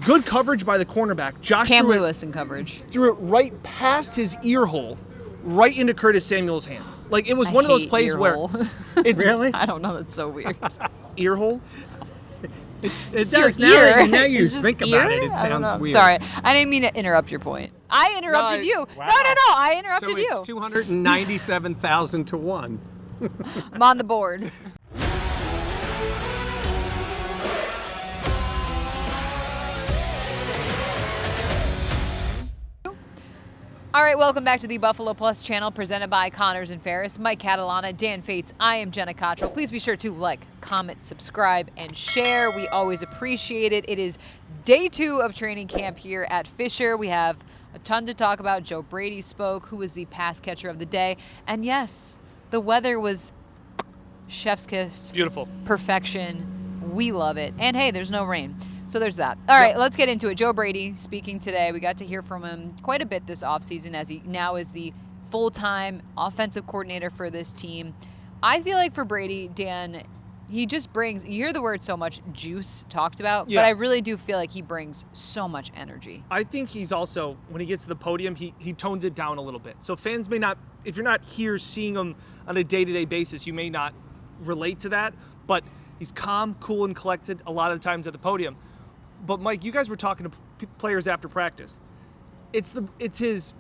Good coverage by the cornerback. Josh Cam Lewis in coverage. Threw it right past his ear hole, right into Curtis Samuel's hands. Like, it was one of those plays where it's Really? I don't know. That's so weird. ear hole. It does now. Now you think about it, it sounds weird. Sorry, I didn't mean to interrupt your point. I interrupted you. Wow. No, I interrupted you. So it's 297,000 to 1. I'm on the board. All right, welcome back to the Buffalo Plus channel presented by Connors and Ferris. Mike Catalana, Dan Fates, I am Jenna Cottrell. Please be sure to like, comment, subscribe, and share. We always appreciate it. It is day 2 of training camp here at Fisher. We have a ton to talk about. Joe Brady spoke, who was the pass catcher of the day. And yes, the weather was chef's kiss. Beautiful. Perfection. We love it. And hey, there's no rain. So there's that. All right, let's get into it. Joe Brady speaking today. We got to hear from him quite a bit this offseason as he now is the full-time offensive coordinator for this team. I feel like for Brady, Dan, he just brings, you hear the word so much, juice talked about, but I really do feel like he brings so much energy. I think he's also, when he gets to the podium, he tones it down a little bit. So fans may not, if you're not here seeing him on a day-to-day basis, you may not relate to that, but he's calm, cool, and collected a lot of the times at the podium. But Mike, you guys were talking to players after practice. It's his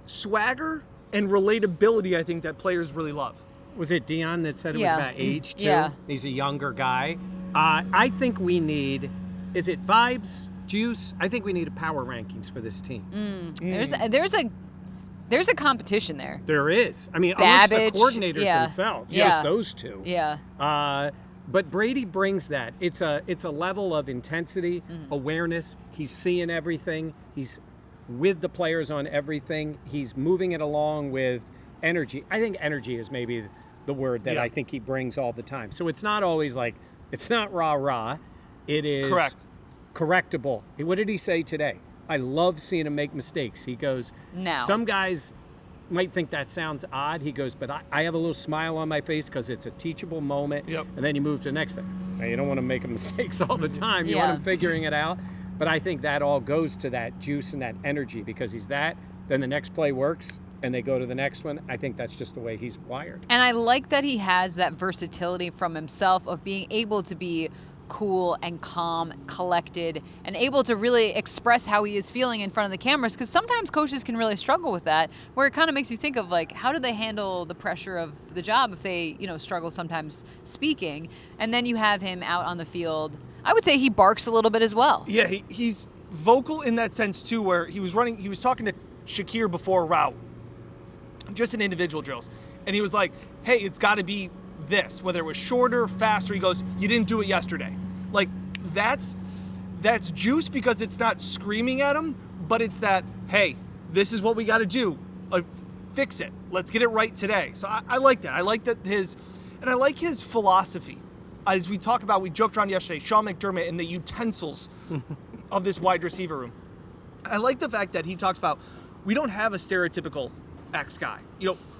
swagger and relatability, I think, that players really love. Was it Dion that said it was about age, too? Yeah. He's a younger guy. I think we need, is it vibes, juice? I think we need a power rankings for this team. There's a competition there. There is. I mean, Babbage, amongst the coordinators themselves, just those two. Yeah. But Brady brings that. It's a level of intensity, awareness. He's seeing everything. He's with the players on everything. He's moving it along with energy. I think energy is maybe the word that I think he brings all the time. So it's not always like, it's not rah-rah. It is correctable. What did he say today? I love seeing him make mistakes. He goes, some guys might think that sounds odd. He goes, but I have a little smile on my face because it's a teachable moment. Yep. And then you move to the next thing. Now, you don't want to make mistakes all the time. You want him figuring it out. But I think that all goes to that juice and that energy because he's that. Then the next play works and they go to the next one. I think that's just the way he's wired. And I like that he has that versatility from himself of being able to be cool and calm, collected, and able to really express how he is feeling in front of the cameras, because sometimes coaches can really struggle with that, where it kind of makes you think of like, how do they handle the pressure of the job if they, struggle sometimes speaking? And then you have him out on the field. I would say he barks a little bit as well. Yeah, he's vocal in that sense too, where he was talking to Shakir before a route, just in individual drills, and he was like, hey, it's got to be this, whether it was shorter, faster. He goes, you didn't do it yesterday. Like, that's juice because it's not screaming at him, but it's that, hey, this is what we got to do. Fix it. Let's get it right today. So I like that. I like that I like his philosophy. As we talk about, we joked around yesterday, Sean McDermott and the utensils of this wide receiver room. I like the fact that he talks about, we don't have a stereotypical X guy.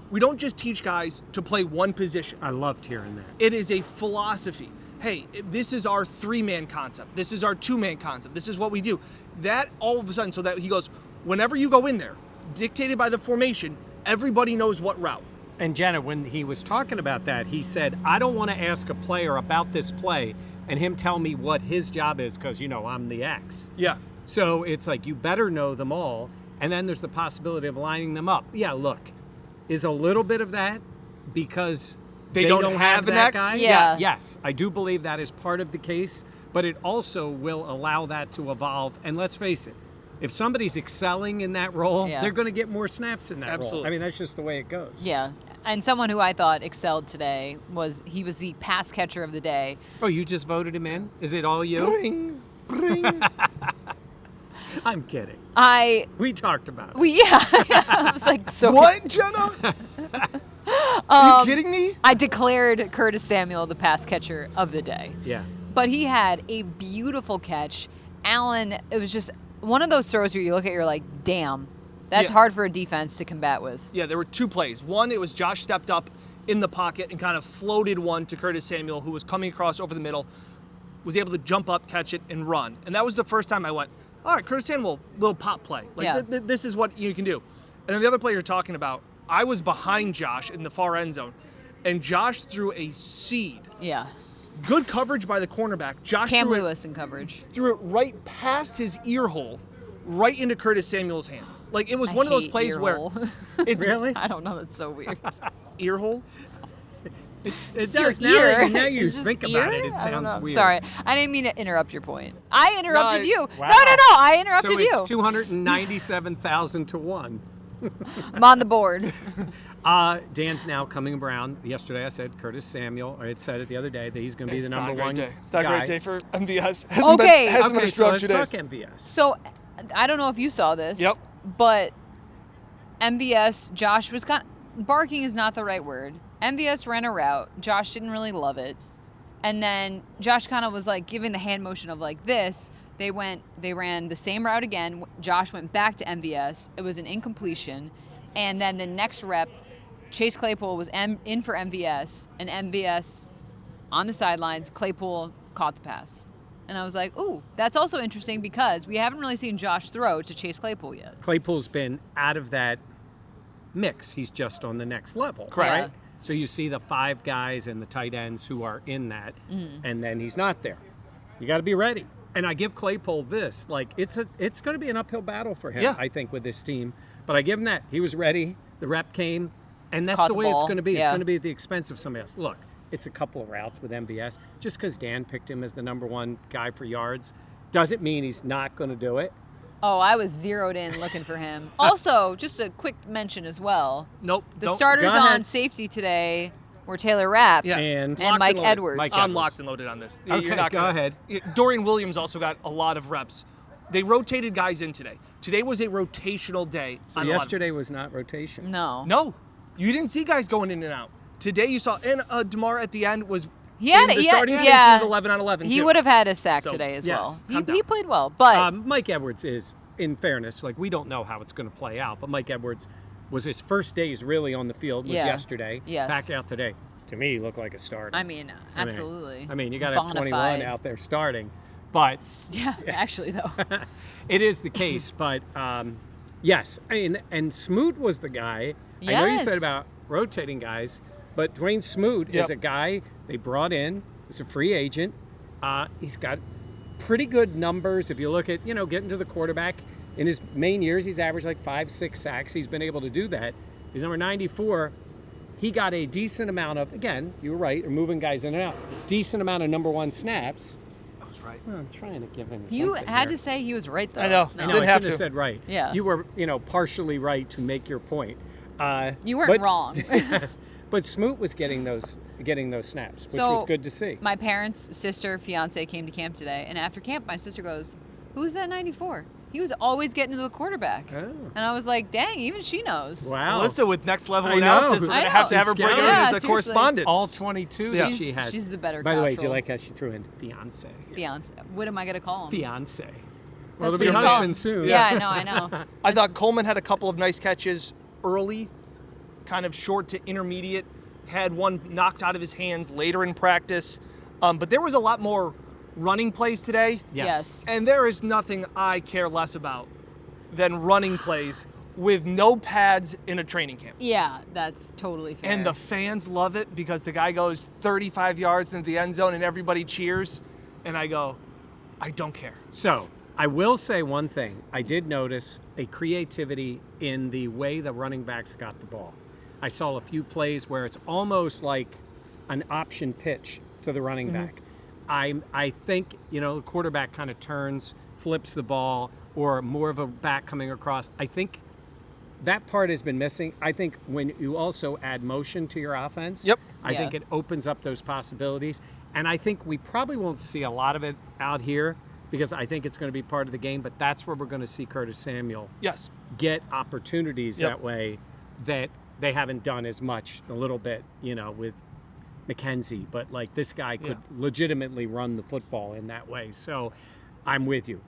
We don't just teach guys to play one position. I loved hearing that. It is a philosophy. Hey, this is our 3-man concept. This is our 2-man concept. This is what we do. That all of a sudden, so that he goes, whenever you go in there, dictated by the formation, everybody knows what route. And Jenna, when he was talking about that, he said, I don't want to ask a player about this play and him tell me what his job is because, I'm the X. Yeah. So it's like, you better know them all. And then there's the possibility of lining them up. Yeah, look. Is a little bit of that because they don't have an that X? guy? Yeah. Yes, I do believe that is part of the case, but it also will allow that to evolve. And let's face it, if somebody's excelling in that role, they're going to get more snaps in that role. I mean, that's just the way it goes. Yeah. And someone who I thought excelled today was the pass catcher of the day. Oh, you just voted him in? Is it all you? Bring. I'm kidding. We talked about it. I was like, so what, Jenna? Are you kidding me? I declared Curtis Samuel the pass catcher of the day. Yeah. But he had a beautiful catch. Allen, it was just one of those throws where you look at it, you're like, damn, that's hard for a defense to combat with. Yeah, there were 2 plays. One, it was Josh stepped up in the pocket and kind of floated one to Curtis Samuel, who was coming across over the middle, was able to jump up, catch it, and run. And that was the first time I went, all right, Curtis Samuel, little pop play. Like, Yeah. this is what you can do. And then the other player you're talking about, I was behind Josh in the far end zone, and Josh threw a seed. Yeah. Good coverage by the cornerback. Josh Cam threw it, Lewis in coverage. threw it right past his ear hole, right into Curtis Samuel's hands. Like, it was I one of those hate plays ear where hole. it's Really? I don't know. That's so weird. ear hole. It Your does. Now, ear. now you It's just think about ear? it, it I don't sounds know. weird. Sorry, I didn't mean to interrupt your point. I interrupted No, you. Wow. No, I interrupted So you. it's 297,000 to 1. I'm on the board. Dan's now coming around. Yesterday I said Curtis Samuel. I had said it the other day that he's going to be the number one guy. It's not a great day for MVS. Okay. Hasn't been Okay, a so strong let's 2 talk days. MVS. So, I don't know if you saw this. Yep. But MVS, Josh was barking is not the right word. MVS ran a route. Josh didn't really love it. And then Josh kind of was like giving the hand motion of like this. They ran the same route again. Josh went back to MVS. It was an incompletion. And then the next rep, Chase Claypool was in for MVS, and MVS on the sidelines, Claypool caught the pass. And I was like, ooh, that's also interesting because we haven't really seen Josh throw to Chase Claypool yet. Claypool's been out of that mix. He's just on the next level. Correct. Right? So you see the 5 guys and the tight ends who are in that, and then he's not there. You got to be ready. And I give Claypool this. Like, it's going to be an uphill battle for him, Yeah. I think, with this team. But I give him that. He was ready. The rep came. And that's Caught the the way it's ball. going to be. It's Yeah. going to be at the expense of somebody else. Look, it's a couple of routes with MVS. Just because Dan picked him as the number 1 guy for yards doesn't mean he's not going to do it. Oh, I was zeroed in looking for him. Also, just a quick mention as well. Nope. The don't. starters Go ahead. on safety today were Taylor Rapp Yeah. And and Mike loaded. Edwards. Mike I'm Edwards. locked and loaded on this. Okay, You're not go gonna- ahead. Dorian Williams also got a lot of reps. They rotated guys in today. Today was a rotational day. So on a lot of- yesterday was not rotation. No. No, you didn't see guys going in and out. Today you saw, and DeMar at the end was He had in the he had- starting safety yeah. was 11 on 11 He too. would have had a sack So, today as yes, well. calm He down. played well, but Mike Edwards is, in fairness, like we don't know how it's going to play out, but Mike Edwards was his first days really on the field was Yeah. yesterday. Yes. Back out today. To me, he looked like a starter. I mean, absolutely. I mean, you got to have 21 Bonafide. out there starting, but Yeah, actually though. it is the case. But yes, I mean, and Smoot was the guy. I know you said Yes. about rotating guys, but Dwayne Smoot is Yep. a guy they brought in. He's a free agent. He's got pretty good numbers. If you look at, getting to the quarterback, in his main years, he's averaged like 5-6 sacks. He's been able to do that. He's number 94. He got a decent amount of, again, you were right, moving guys in and out, decent amount of number 1 snaps. I was right. Well, I'm trying to give him You something had here. to say he was right though. I know. I You know, didn't I have should have to. said right. Yeah. You were, partially right to make your point. You weren't but- wrong. Yes. But Smoot was getting those snaps, which was good to see. My parents' sister, fiance came to camp today, and after camp, my sister goes, "Who's that 94?" He was always getting to the quarterback. Oh. And I was like, dang, even she knows. Wow. Melissa with next level I know. analysis, we're I gonna have know. to have her bring her in Yeah, as a seriously. correspondent. All 22 that she has. She's the better By the way, do you cultural like how she threw in fiance? fiance. What am I gonna call him? Fiance. Well, That's it'll what be you call husband him. soon. Yeah, I know. I thought Coleman had a couple of nice catches early, kind of short to intermediate. Had one knocked out of his hands later in practice. But there was a lot more running plays today. Yes. And there is nothing I care less about than running plays with no pads in a training camp. Yeah, that's totally fair. And the fans love it because the guy goes 35 yards into the end zone and everybody cheers. And I go, I don't care. So, I will say one thing. I did notice a creativity in the way the running backs got the ball. I saw a few plays where it's almost like an option pitch to the running back. I think, the quarterback kind of turns, flips the ball, or more of a back coming across. I think that part has been missing. I think when you also add motion to your offense, Yep. I think Yeah. it opens up those possibilities. And I think we probably won't see a lot of it out here because I think it's going to be part of the game, but that's where we're going to see Curtis Samuel Yes. get opportunities Yep. that way that they haven't done as much a little bit, with McKenzie. But like this guy could legitimately run the football in that way. So I'm with you.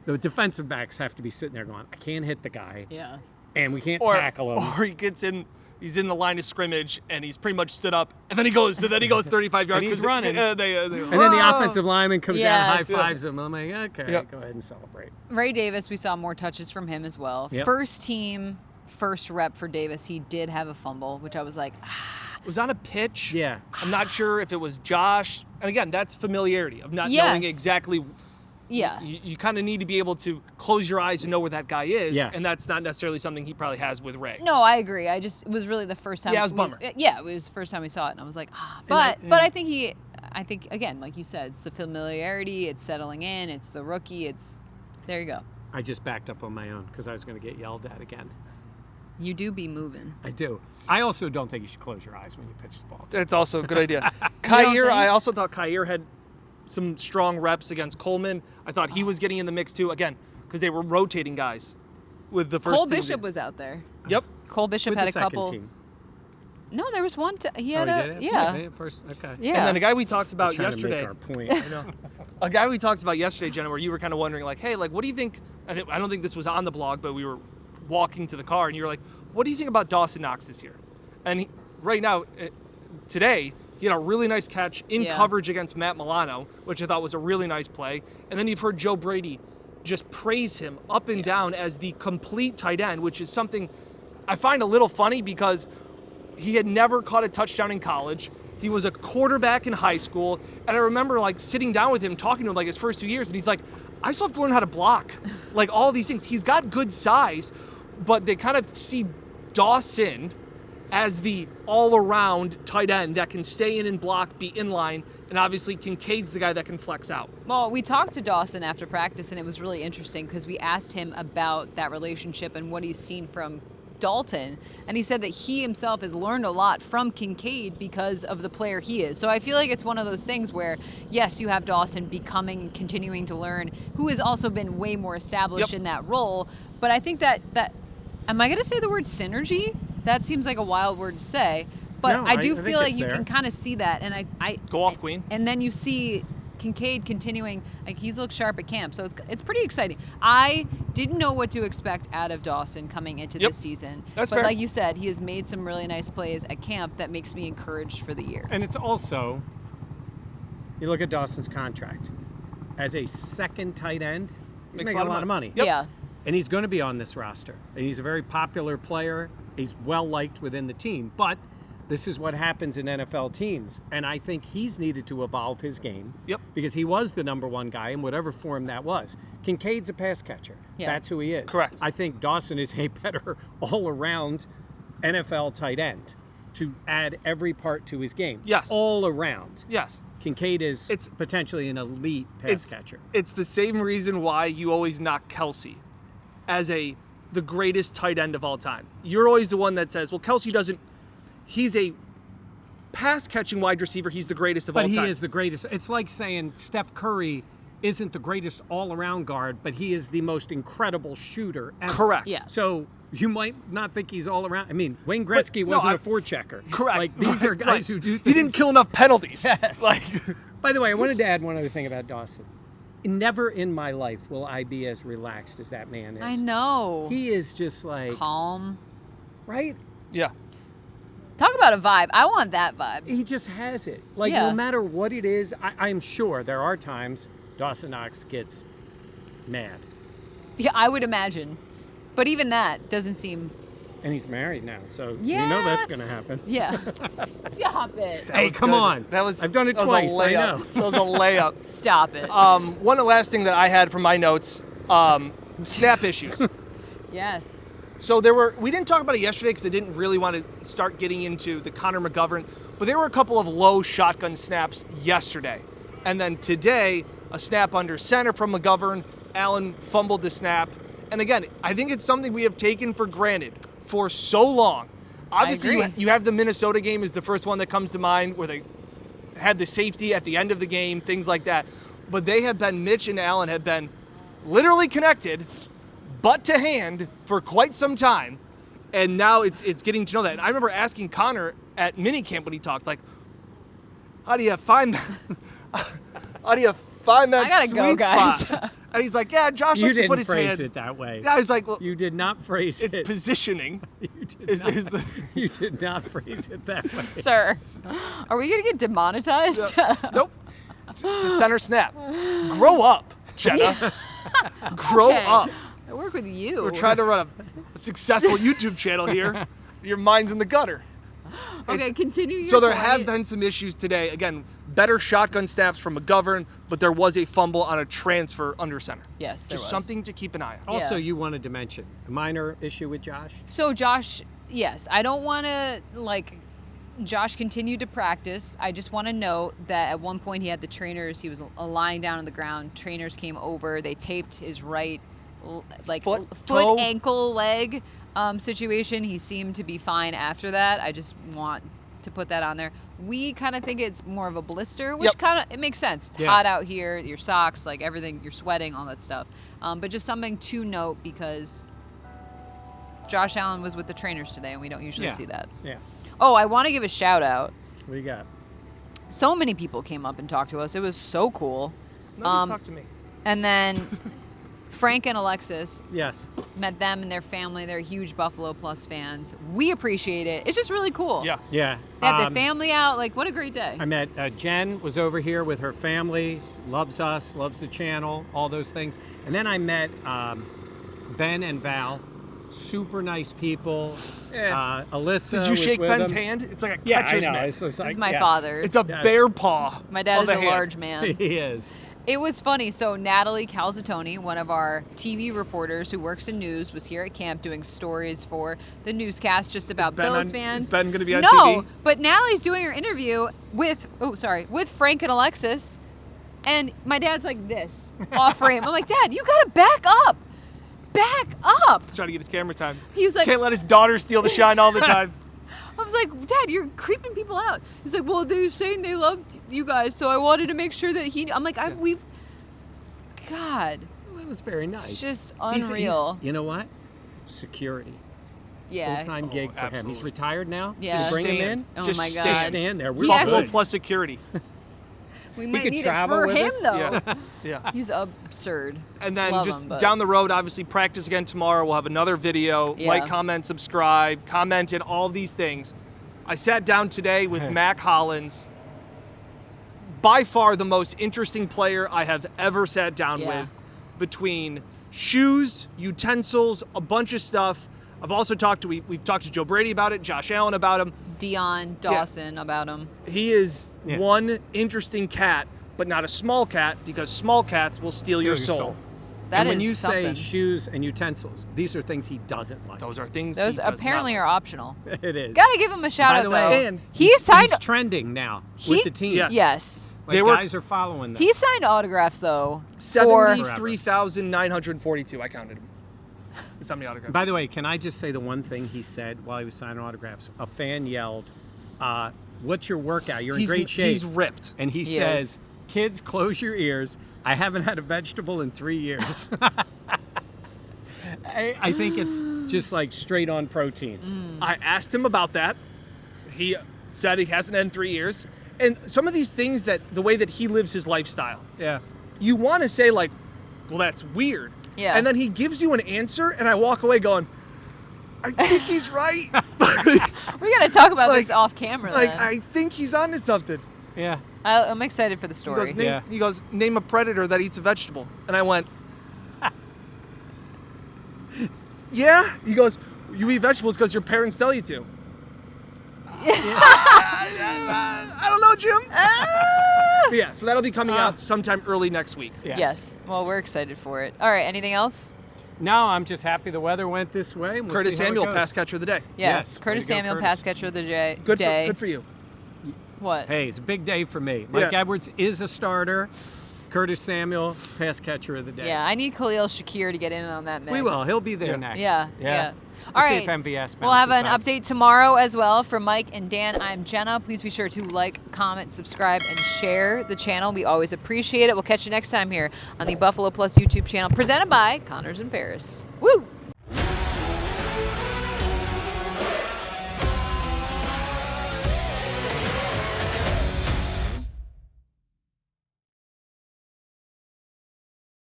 The defensive backs have to be sitting there going, I can't hit the guy. Yeah. And we can't or, tackle him. Or he gets in, he's in the line of scrimmage and he's pretty much stood up, and then he goes 35 yards. And he's running. And then the offensive lineman comes down and Yes. high fives him. I'm like, okay, Yep. go ahead and celebrate. Ray Davis, we saw more touches from him as well. Yep. First team, first rep for Davis. He did have a fumble, which I was like, It was on a pitch. Yeah. I'm not sure if it was Josh. And again, that's familiarity of not Yes. knowing exactly. yeah. You kind of need to be able to close your eyes and know where that guy is. Yeah. And that's not necessarily something he probably has with Ray. No, I agree. It was really the first time. Yeah, it was a bummer. Yeah, it was the first time we saw it, and I was like, I think again, like you said, it's the familiarity, it's settling in, it's the rookie, there you go. I just backed up on my own because I was going to get yelled at again. You do be moving. I do. I also don't think you should close your eyes when you pitch the ball. That's also a good idea. don't Kyer, think? I also thought Kyer had some strong reps against Coleman. I thought he was getting in the mix too, again, because they were rotating guys with the first Cole team. Bishop was out there. Yep. Cole Bishop With had the a second couple. team. No, there was one. He Oh, had he a did it? yeah. First, okay. Yeah. And then a guy we talked about Trying to yesterday. make our point. I know. A guy we talked about yesterday, Jenna, where you were kind of wondering, like, hey, like, what do you think? I don't think this was on the blog, but we were walking to the car, and you were like, what do you think about Dawson Knox this year? And right now, today, he had a really nice catch in Yeah. coverage against Matt Milano, which I thought was a really nice play. And then you've heard Joe Brady just praise him up and down as the complete tight end, which is something I find a little funny because he had never caught a touchdown in college. He was a quarterback in high school. And I remember like sitting down with him, talking to him like his first 2 years. And he's like, I still have to learn how to block. Like all these things. He's got good size, but they kind of see Dawson as the all-around tight end that can stay in and block, be in line. And obviously Kincaid's the guy that can flex out. Well, we talked to Dawson after practice, and it was really interesting because we asked him about that relationship and what he's seen from Dalton, and he said that he himself has learned a lot from Kincaid because of the player he is. So I feel like it's one of those things where, yes, you have Dawson becoming, continuing to learn, who has also been way more established in that role. But I think that am I going to say the word synergy? That seems like a wild word to say, but No, I do I think feel like it's you there. can kind of see that, and I Go off, Queen. And then you see Kincaid continuing, like he's looked sharp at camp, so it's pretty exciting. I didn't know what to expect out of Dawson coming into this season. That's but fair. like you said, he has made some really nice plays at camp that makes me encouraged for the year. And it's also, you look at Dawson's contract. As a second tight end, he's Makes making a lot of money. Yep. Yeah. And he's going to be on this roster. And he's a very popular player. He's well-liked within the team. But this is what happens in NFL teams. And I think he's needed to evolve his game. Yep. Because he was the number one guy in whatever form that was. Kincaid's a pass catcher. Yeah. That's who he is. Correct. I think Dawson is a better all-around NFL tight end to add every part to his game. Yes. All around. Yes. Kincaid is It's- potentially an elite pass catcher. It's the same reason why you always knock Kelsey as the greatest tight end of all time. You're always the one that says, well, Kelsey doesn't, he's a pass catching wide receiver. He's the greatest of all But time. he is the greatest. It's like saying Steph Curry isn't the greatest all-around guard, but he is the most incredible shooter ever. Correct. Yeah. So you might not think he's all around. I mean, Wayne Gretzky no, wasn't I- a forechecker. Correct. Like these are guys Right. who do. He didn't kill enough penalties. Yes. Like, By the way, I wanted to add one other thing about Dawson. Never in my life will I be as relaxed as that man is. I know. He is just like Calm. right. yeah. Talk about a vibe. I want that vibe. He just has it. Like Yeah. no matter what it is, I'm sure there are times Dawson Knox gets mad. Yeah, I would imagine. But even that doesn't seem. And he's married now, so you Yeah. know that's going to happen. Yeah. Stop it. Hey, was come good. on. That was. I've done it that was a twice. I know. layup. That was a layup. Stop it. One last thing that I had from my notes, snap issues. Yes. So we didn't talk about it yesterday because I didn't really want to start getting into the Connor McGovern, but there were a couple of low shotgun snaps yesterday. And then today, a snap under center from McGovern. Allen fumbled the snap. And again, I think it's something we have taken for granted for so long. Obviously, agree. you have the Minnesota game is the first one that comes to mind where they had the safety at the end of the game, things like that. But Mitch and Allen have been literally connected, butt to hand, for quite some time. And now it's getting to know that. And I remember asking Connor at minicamp when he talked, like, how do you find that? How do you find that I gotta sweet go, guys. spot? And he's like, yeah, Josh You likes to didn't put his phrase hand. it that way. Yeah, I was like, well, You did not phrase it's it. positioning. You did Is, not, is the, you did not phrase it that way. Sir, are we gonna get demonetized? nope. It's a center snap. Grow up, Jenna. Grow Okay. up. I work with you. We're trying to run a successful YouTube channel here. Your mind's in the gutter. Okay, continue your So there point. have been some issues today. Again, better shotgun snaps from McGovern, but there was a fumble on a transfer under center. Yes, there Just was. something to keep an eye on. Also, Yeah. you wanted to mention a minor issue with Josh. So Josh, yes, I don't want to Josh continued to practice. I just want to note that at one point he had the trainers. He was lying down on the ground. Trainers came over. They taped his right, Foot, toe. ankle, leg situation. He seemed to be fine after that. I just want to put that on there. We kind of think it's more of a blister, which Yep. it makes sense. It's Yeah. hot out here. Your socks, everything, you're sweating, all that stuff. But just something to note because Josh Allen was with the trainers today, and we don't usually Yeah. see that. Yeah. Oh, I want to give a shout out. What do you got? So many people came up and talked to us. It was so cool. Nobody's talked to me. And then Frank and Alexis Yes. met them and their family. They're huge Buffalo Plus fans. We appreciate it. It's just really cool. Yeah. Yeah. They had the family out. What a great day. I met Jen was over here with her family, loves us, loves the channel, all those things. And then I met Ben and Val, super nice people. Yeah. Alyssa Did you was shake with Ben's them. hand? It's like a Yeah, I catcher's know. mitt. It's This like, is my yes. father. It's a Yes. bear paw. My dad of is the a hand. large man. He is. It was funny. So Natalie Calzatoni, one of our TV reporters who works in news, was here at camp doing stories for the newscast just about Bills fans. Is Ben going to be on No, TV? but Natalie's doing her interview with Frank and Alexis, and my dad's like this off frame. I'm like, Dad, you gotta back up. Back up. He's trying to get his camera time. He was like, Can't let his daughter steal the shine all the time. I was like, Dad, you're creeping people out. He's like, well, they're saying they loved you guys, so I wanted to make sure that he. I'm like, God, Well, that was very nice. it's just He's- unreal. you know what? Security. Yeah. Full-time gig for him. He's absolutely. retired now. Yeah. Just bring him Stand. in. Oh Just my stand. God. Just stand there. We're He Buffalo actually- Plus security. We might could need it travel for with him us. though. Yeah. Yeah. He's absurd. And then Love just him, but- down the road, obviously, practice again tomorrow. We'll have another video. Yeah. Like, comment, subscribe, comment in all these things. I sat down today with Mack Hollins. By far the most interesting player I have ever sat down Yeah. with, between shoes, utensils, a bunch of stuff. I've also talked to, we've talked to Joe Brady about it, Josh Allen about him. Dion Dawson about him. He is Yeah. one interesting cat, but not a small cat, because small cats will steal your soul. That and is when you something. say shoes and utensils, these are things he doesn't like. Those are things Those he does apparently not are like. optional. It is. Gotta give him a shout By out the though. way, And he signed. He's trending now He- with the team. Yes. Yes. Like They were- guys are following them. He signed autographs though. For 73,942. I counted them. That's how many autographs. By the he way, can I just say the one thing he said while he was signing autographs? A fan yelled, "What's your workout? You're in He's- great shape." He's ripped. And he He says, is. "Kids, close your ears. I haven't had a vegetable in 3 years." I think it's just like straight on protein. I asked him about that. He said he hasn't had in 3 years. And some of these things, that the way that he lives his lifestyle, Yeah. you want to say like, well, that's weird. Yeah. And then he gives you an answer, and I walk away going, I think he's right. We gotta talk about Like- this off camera. Like, then. I think he's onto something. Yeah. I'm excited for the He story. goes, name, Yeah. he goes, name a predator that eats a vegetable. And I went, yeah? He goes, you eat vegetables because your parents tell you to. I don't know, Jim. But yeah, so that'll be coming out sometime early next week. Yes. Well, we're excited for it. All right. Anything else? No, I'm just happy the weather went this way. And we'll Curtis see how it Samuel, goes. pass catcher of the day. Yes. Yes, Curtis way to go, Samuel, Curtis. pass catcher of the day. Good for you. What? Hey, it's a big day for me. Mike Yeah. Edwards is a starter. Curtis Samuel, pass catcher of the day. Yeah, I need Khalil Shakir to get in on that mix. We will. He'll be there Yeah. next. Yeah. We'll All see right. if MVS We'll have an bounces back. update tomorrow as well from Mike and Dan. I'm Jenna. Please be sure to like, comment, subscribe, and share the channel. We always appreciate it. We'll catch you next time here on the Buffalo Plus YouTube channel, presented by Connors and Ferris. Woo!